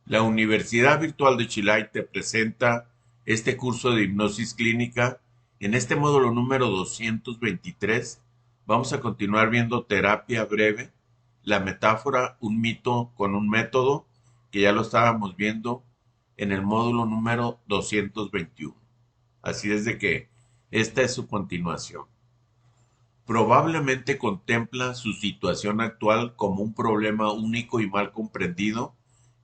La Universidad Virtual de Chilay te presenta este curso de hipnosis clínica. En este módulo número 223 vamos a continuar viendo terapia breve, la metáfora, un mito con un método, que ya lo estábamos viendo en el módulo número 221. Así es de que esta es su continuación. Probablemente contempla su situación actual como un problema único y mal comprendido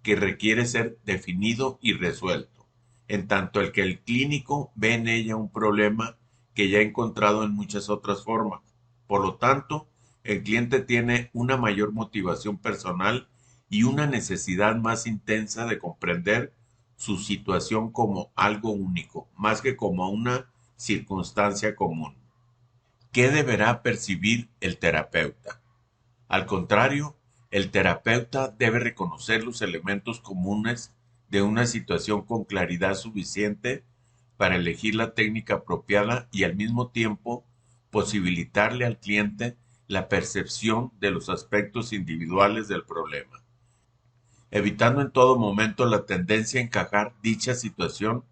que requiere ser definido y resuelto, en tanto el que el clínico ve en ella un problema que ya ha encontrado en muchas otras formas. Por lo tanto, el cliente tiene una mayor motivación personal y una necesidad más intensa de comprender su situación como algo único, más que como una circunstancia común. ¿Qué deberá percibir el terapeuta? Al contrario, el terapeuta debe reconocer los elementos comunes de una situación con claridad suficiente para elegir la técnica apropiada y al mismo tiempo posibilitarle al cliente la percepción de los aspectos individuales del problema, evitando en todo momento la tendencia a encajar dicha situación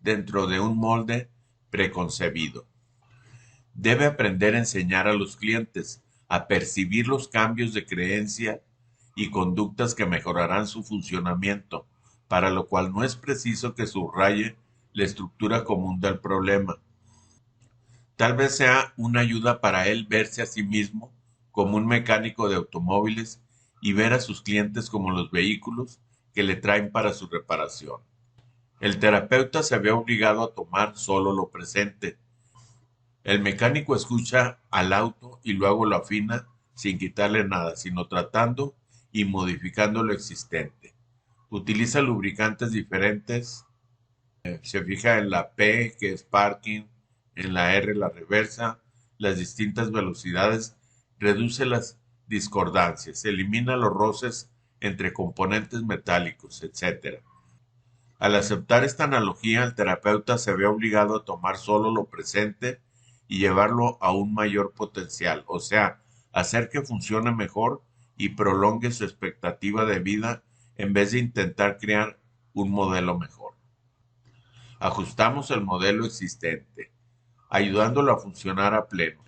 dentro de un molde preconcebido. Debe aprender a enseñar a los clientes a percibir los cambios de creencia y conductas que mejorarán su funcionamiento, para lo cual no es preciso que subraye la estructura común del problema. Tal vez sea una ayuda para él verse a sí mismo como un mecánico de automóviles y ver a sus clientes como los vehículos que le traen para su reparación. El terapeuta se ve obligado a tomar solo lo presente. El mecánico escucha al auto y luego lo afina sin quitarle nada, sino tratando y modificando lo existente. Utiliza lubricantes diferentes, se fija en la P, que es parking, en la R, la reversa, las distintas velocidades, reduce las discordancias, elimina los roces entre componentes metálicos, etcétera. Al aceptar esta analogía, el terapeuta se ve obligado a tomar solo lo presente y llevarlo a un mayor potencial, o sea, hacer que funcione mejor y prolongue su expectativa de vida en vez de intentar crear un modelo mejor. Ajustamos el modelo existente, ayudándolo a funcionar a pleno.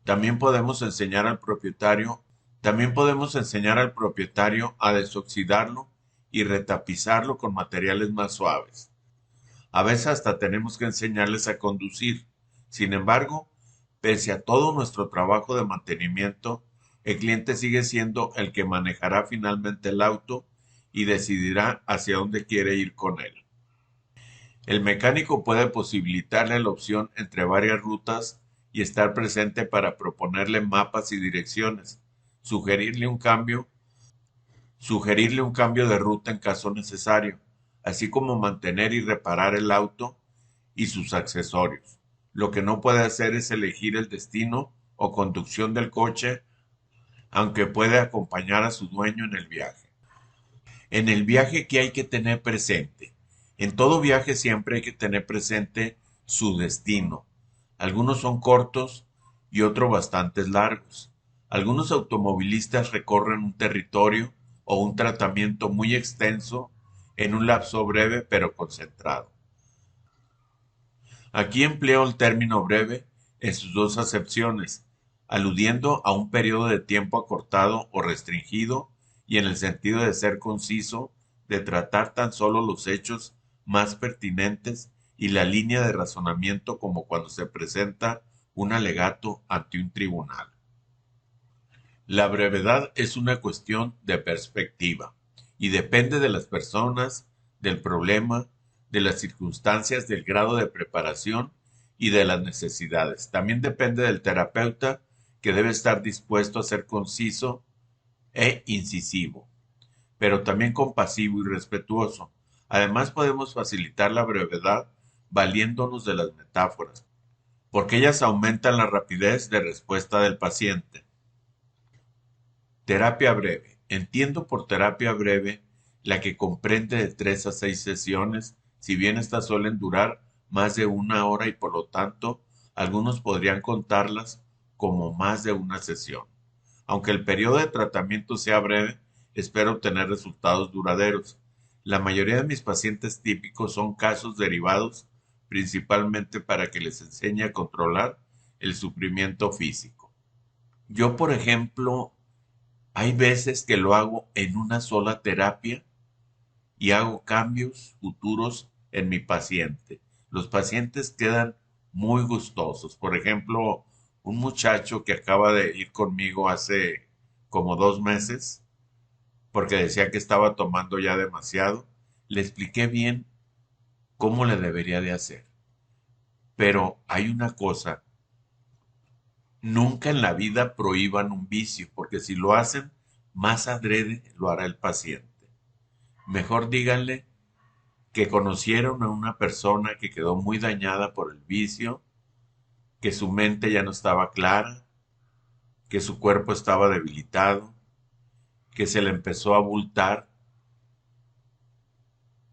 También podemos enseñar al propietario, también podemos enseñar al propietario a desoxidarlo y retapizarlo con materiales más suaves. A veces hasta tenemos que enseñarles a conducir. Sin embargo, pese a todo nuestro trabajo de mantenimiento, el cliente sigue siendo el que manejará finalmente el auto y decidirá hacia dónde quiere ir con él. El mecánico puede posibilitarle la opción entre varias rutas y estar presente para proponerle mapas y direcciones, sugerirle un cambio sugerirle un cambio de ruta en caso necesario, así como mantener y reparar el auto y sus accesorios. Lo que no puede hacer es elegir el destino o conducción del coche, aunque puede acompañar a su dueño en el viaje. En el viaje, ¿qué hay que tener presente? En todo viaje siempre hay que tener presente su destino. Algunos son cortos y otros bastante largos. Algunos automovilistas recorren un territorio o un tratamiento muy extenso en un lapso breve pero concentrado. Aquí empleo el término breve en sus dos acepciones, aludiendo a un periodo de tiempo acortado o restringido y en el sentido de ser conciso, de tratar tan solo los hechos más pertinentes y la línea de razonamiento como cuando se presenta un alegato ante un tribunal. La brevedad es una cuestión de perspectiva y depende de las personas, del problema, de las circunstancias, del grado de preparación y de las necesidades. También depende del terapeuta, que debe estar dispuesto a ser conciso e incisivo, pero también compasivo y respetuoso. Además, podemos facilitar la brevedad valiéndonos de las metáforas, porque ellas aumentan la rapidez de respuesta del paciente. Terapia breve. Entiendo por terapia breve la que comprende de 3 a 6 sesiones, si bien estas suelen durar más de una hora y por lo tanto algunos podrían contarlas como más de una sesión. Aunque el periodo de tratamiento sea breve, espero obtener resultados duraderos. La mayoría de mis pacientes típicos son casos derivados principalmente para que les enseñe a controlar el sufrimiento físico. Yo, por ejemplo, hay veces que lo hago en una sola terapia y hago cambios futuros en mi paciente. Los pacientes quedan muy gustosos. Por ejemplo, un muchacho que acaba de ir conmigo hace como 2 meses, porque decía que estaba tomando ya demasiado, le expliqué bien cómo le debería de hacer. Pero hay una cosa, nunca en la vida prohíban un vicio, porque si lo hacen, más adrede lo hará el paciente. Mejor díganle que conocieron a una persona que quedó muy dañada por el vicio, que su mente ya no estaba clara, que su cuerpo estaba debilitado, que se le empezó a abultar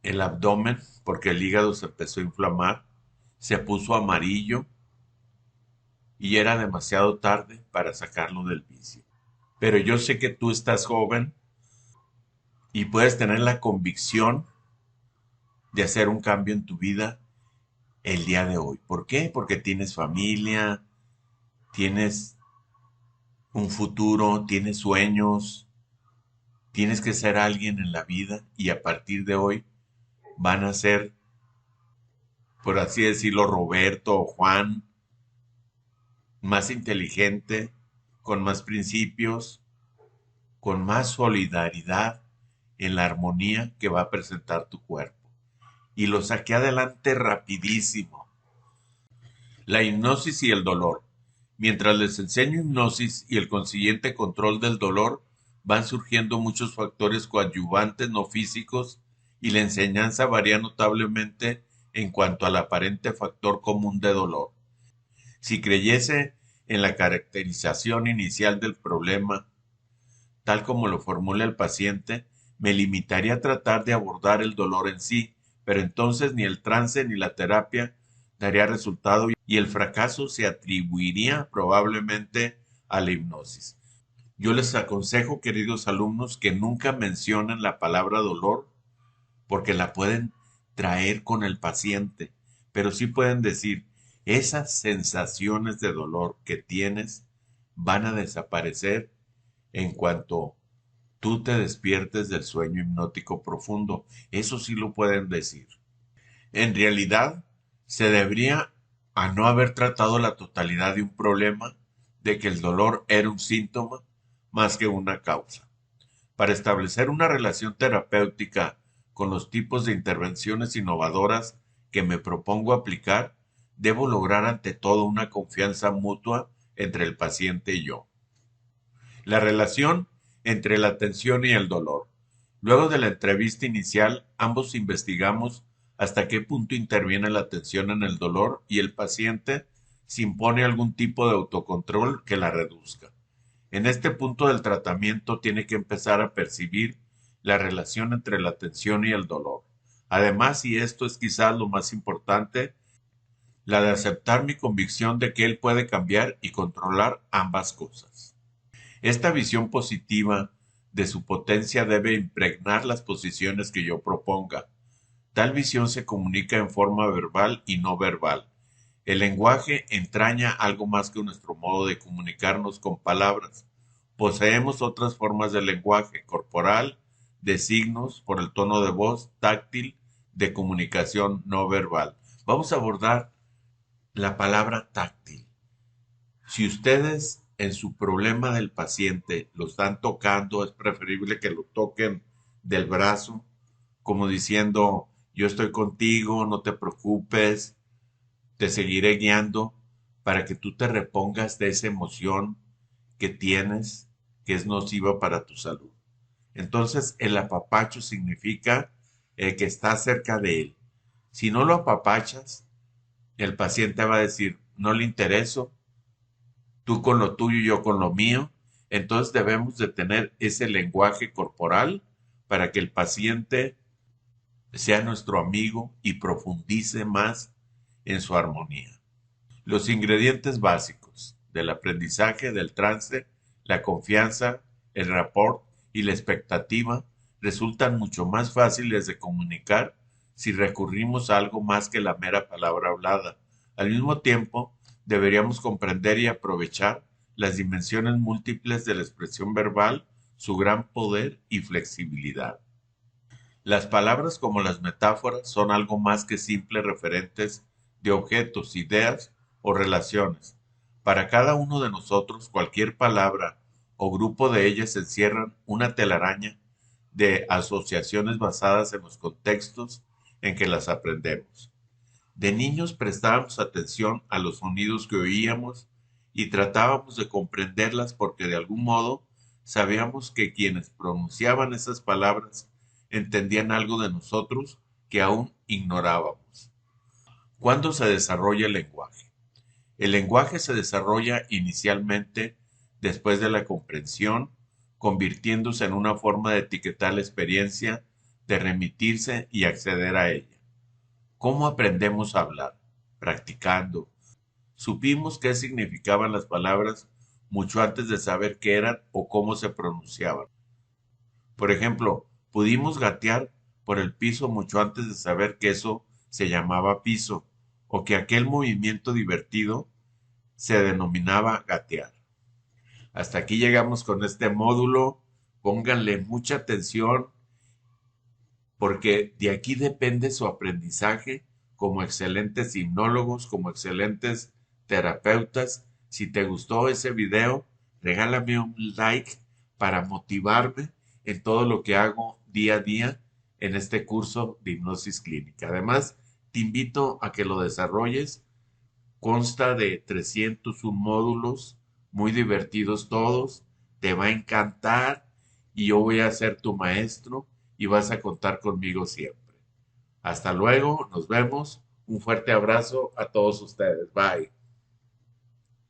el abdomen porque el hígado se empezó a inflamar, se puso amarillo y era demasiado tarde para sacarlo del vicio. Pero yo sé que tú estás joven y puedes tener la convicción de hacer un cambio en tu vida el día de hoy. ¿Por qué? Porque tienes familia, tienes un futuro, tienes sueños, tienes que ser alguien en la vida y a partir de hoy van a ser, por así decirlo, Roberto o Juan, más inteligente, con más principios, con más solidaridad en la armonía que va a presentar tu cuerpo. Y lo saqué adelante rapidísimo. La hipnosis y el dolor. Mientras les enseño hipnosis y el consiguiente control del dolor, van surgiendo muchos factores coadyuvantes no físicos y la enseñanza varía notablemente en cuanto al aparente factor común de dolor. Si creyese en la caracterización inicial del problema, tal como lo formula el paciente, me limitaría a tratar de abordar el dolor en sí, pero entonces ni el trance ni la terapia daría resultado y el fracaso se atribuiría probablemente a la hipnosis. Yo les aconsejo, queridos alumnos, que nunca mencionen la palabra dolor porque la pueden traer con el paciente, pero sí pueden decir, esas sensaciones de dolor que tienes van a desaparecer en cuanto tú te despiertes del sueño hipnótico profundo. Eso sí lo pueden decir. En realidad, se debería a no haber tratado la totalidad de un problema, de que el dolor era un síntoma más que una causa. Para establecer una relación terapéutica con los tipos de intervenciones innovadoras que me propongo aplicar, debo lograr ante todo una confianza mutua entre el paciente y yo. La relación entre la atención y el dolor. Luego de la entrevista inicial, ambos investigamos hasta qué punto interviene la atención en el dolor y el paciente si impone algún tipo de autocontrol que la reduzca. En este punto del tratamiento tiene que empezar a percibir la relación entre la atención y el dolor. Además, y esto es quizás lo más importante, la de aceptar mi convicción de que él puede cambiar y controlar ambas cosas. Esta visión positiva de su potencia debe impregnar las posiciones que yo proponga. Tal visión se comunica en forma verbal y no verbal. El lenguaje entraña algo más que nuestro modo de comunicarnos con palabras. Poseemos otras formas de lenguaje corporal, de signos, por el tono de voz, táctil, de comunicación no verbal. Vamos a abordar la palabra táctil. Si ustedes en su problema del paciente lo están tocando, es preferible que lo toquen del brazo, como diciendo, yo estoy contigo, no te preocupes, te seguiré guiando para que tú te repongas de esa emoción que tienes, que es nociva para tu salud. Entonces, el apapacho significa que estás cerca de él. Si no lo apapachas, el paciente va a decir, no le intereso, tú con lo tuyo y yo con lo mío. Entonces debemos de tener ese lenguaje corporal para que el paciente sea nuestro amigo y profundice más en su armonía. Los ingredientes básicos del aprendizaje, del trance, la confianza, el rapport y la expectativa resultan mucho más fáciles de comunicar si recurrimos a algo más que la mera palabra hablada. Al mismo tiempo, deberíamos comprender y aprovechar las dimensiones múltiples de la expresión verbal, su gran poder y flexibilidad. Las palabras como las metáforas son algo más que simples referentes de objetos, ideas o relaciones. Para cada uno de nosotros, cualquier palabra o grupo de ellas encierran una telaraña de asociaciones basadas en los contextos en que las aprendemos. De niños prestábamos atención a los sonidos que oíamos y tratábamos de comprenderlas porque de algún modo sabíamos que quienes pronunciaban esas palabras entendían algo de nosotros que aún ignorábamos. ¿Cuándo se desarrolla el lenguaje? El lenguaje se desarrolla inicialmente después de la comprensión, convirtiéndose en una forma de etiquetar la experiencia, de remitirse y acceder a ella. ¿Cómo aprendemos a hablar? Practicando. Supimos qué significaban las palabras mucho antes de saber qué eran o cómo se pronunciaban. Por ejemplo, pudimos gatear por el piso mucho antes de saber que eso se llamaba piso o que aquel movimiento divertido se denominaba gatear. Hasta aquí llegamos con este módulo. Pónganle mucha atención porque de aquí depende su aprendizaje como excelentes hipnólogos, como excelentes terapeutas. Si te gustó ese video, regálame un like para motivarme en todo lo que hago día a día en este curso de hipnosis clínica. Además, te invito a que lo desarrolles. Consta de 301 módulos, muy divertidos todos, te va a encantar y yo voy a ser tu maestro y vas a contar conmigo siempre. Hasta luego, nos vemos. Un fuerte abrazo a todos ustedes. Bye.